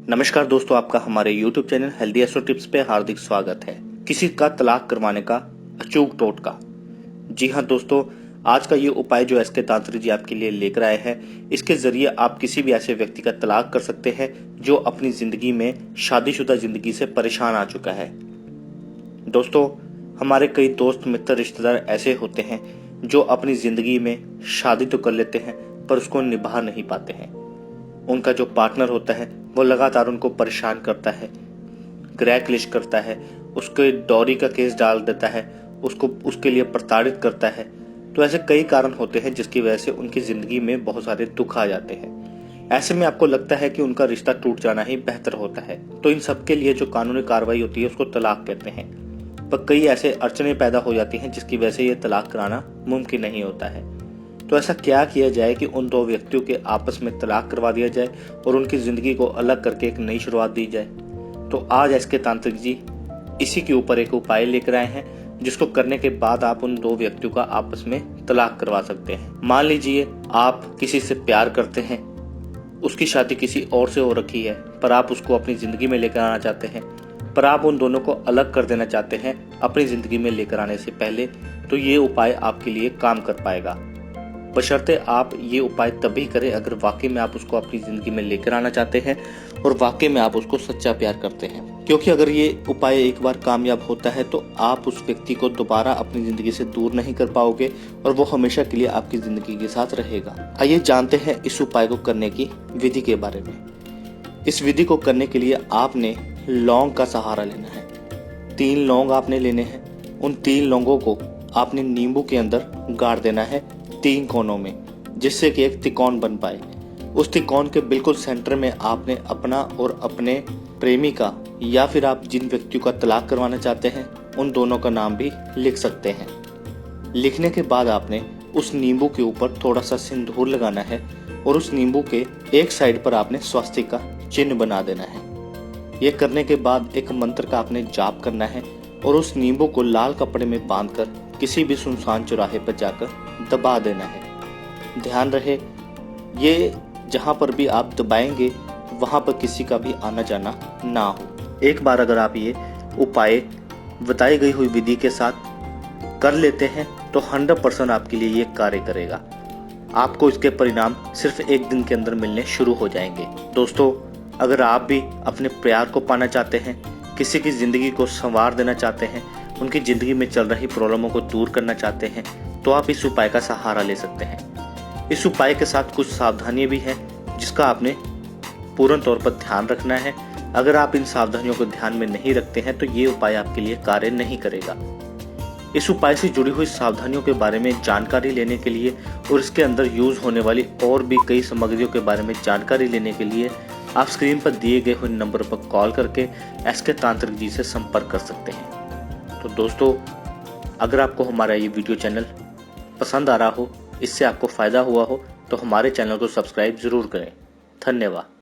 नमस्कार दोस्तों, आपका हमारे YouTube channel healthy astro tips पे हार्दिक स्वागत है। किसी का तलाक करवाने का अचूक टोटका। जी हाँ दोस्तों, आज का ये उपाय जो एस के तांत्रिक जी आपके लिए लेकर आए हैं, इसके जरिए आप किसी भी ऐसे व्यक्ति का तलाक कर सकते हैं जो अपनी जिंदगी में शादीशुदा जिंदगी से परेशान आ चुका है। दोस्तों, हमारे कई दोस्त मित्र रिश्तेदार ऐसे होते हैं जो अपनी जिंदगी में शादी तो कर लेते हैं पर उसको निभा नहीं पाते हैं। उनका जो पार्टनर होता है वो लगातार उनको परेशान करता है, ग्रह क्लेश करता है, उसके डॉरी का केस डाल देता है, उसको उसके लिए प्रताड़ित करता है। तो ऐसे कई कारण होते हैं जिसकी वजह से उनकी जिंदगी में बहुत सारे दुख आ जाते हैं। ऐसे में आपको लगता है कि उनका रिश्ता टूट जाना ही बेहतर होता है। तो इन सब के लिए जो कानूनी कार्रवाई होती है उसको तलाक कहते हैं। पर कई ऐसे अड़चने पैदा हो जाती हैं जिसकी वजह से ये तलाक कराना मुमकिन नहीं होता है। तो ऐसा क्या किया जाए कि उन दो व्यक्तियों के आपस में तलाक करवा दिया जाए और उनकी जिंदगी को अलग करके एक नई शुरुआत दी जाए। तो आज एस के तांत्रिक जी इसी के ऊपर एक उपाय लेकर आए हैं जिसको करने के बाद आप उन दो व्यक्तियों का आपस में तलाक करवा सकते हैं। मान लीजिए आप किसी से प्यार करते हैं, उसकी शादी किसी और से हो रखी है, पर आप उसको अपनी जिंदगी में लेकर आना चाहते हैं, पर आप उन दोनों को अलग कर देना चाहते हैं अपनी जिंदगी में लेकर आने से पहले। तो ये उपाय आपके लिए काम कर पाएगा, बशर्ते आप ये उपाय तभी करें अगर वाकई में आप उसको अपनी जिंदगी में लेकर आना चाहते हैं और वाकई में आप उसको सच्चा प्यार करते हैं। क्योंकि अगर ये उपाय एक बार कामयाब होता है तो आप उस व्यक्ति को दोबारा अपनी जिंदगी से दूर नहीं कर पाओगे और वो हमेशा के लिए आपकी जिंदगी के साथ रहेगा। आइए जानते हैं इस उपाय को करने की विधि के बारे में। इस विधि को करने के लिए आपने लौंग का सहारा लेना है। 3 लौंग आपने लेने हैं। उन 3 लौंगों को आपने नींबू के अंदर गाड़ देना है 3 कोनों में, जिससे कि एक त्रिकोण बन पाए। उस त्रिकोण के बिल्कुल सेंटर में आपने अपना और अपने प्रेमी का या फिर आप जिन व्यक्तियों का तलाक करवाना चाहते हैं उन दोनों का नाम भी लिख सकते हैं। लिखने के बाद आपने उस नींबू के ऊपर थोड़ा सा सिंदूर लगाना है और उस नींबू के एक साइड पर आपने स्वास्तिक का चिन्ह बना देना है। यह करने के बाद एक मंत्र का आपने जाप करना है और उस नींबू को लाल कपड़े में बांधकर किसी भी सुनसान चौराहे पर जाकर दबा देना है। ध्यान रहे, ये जहां पर भी आप दबाएंगे वहां पर किसी का भी आना जाना ना हो। एक बार अगर आप ये उपाय बताई गई हुई विधि के साथ कर लेते हैं तो 100% आपके लिए ये कार्य करेगा। आपको इसके परिणाम सिर्फ 1 दिन के अंदर मिलने शुरू हो जाएंगे। दोस्तों, अगर आप भी अपने प्यार को पाना चाहते हैं, किसी की जिंदगी को संवार देना चाहते हैं, उनकी जिंदगी में चल रही प्रॉब्लमों को दूर करना चाहते हैं, तो आप इस उपाय का सहारा ले सकते हैं। इस उपाय के साथ कुछ सावधानियां भी हैं जिसका आपने पूर्ण तौर पर ध्यान रखना है। अगर आप इन सावधानियों को ध्यान में नहीं रखते हैं तो ये उपाय आपके लिए कार्य नहीं करेगा। इस उपाय से जुड़ी हुई सावधानियों के बारे में जानकारी लेने के लिए और इसके अंदर यूज होने वाली और भी कई सामग्रियों के बारे में जानकारी लेने के लिए आप स्क्रीन पर दिए गए हुए नंबर पर कॉल करके एस के तांत्रिक जी से संपर्क कर सकते हैं। तो दोस्तों, अगर आपको हमारा ये वीडियो चैनल पसंद आ रहा हो, इससे आपको फायदा हुआ हो, तो हमारे चैनल को सब्सक्राइब जरूर करें। धन्यवाद।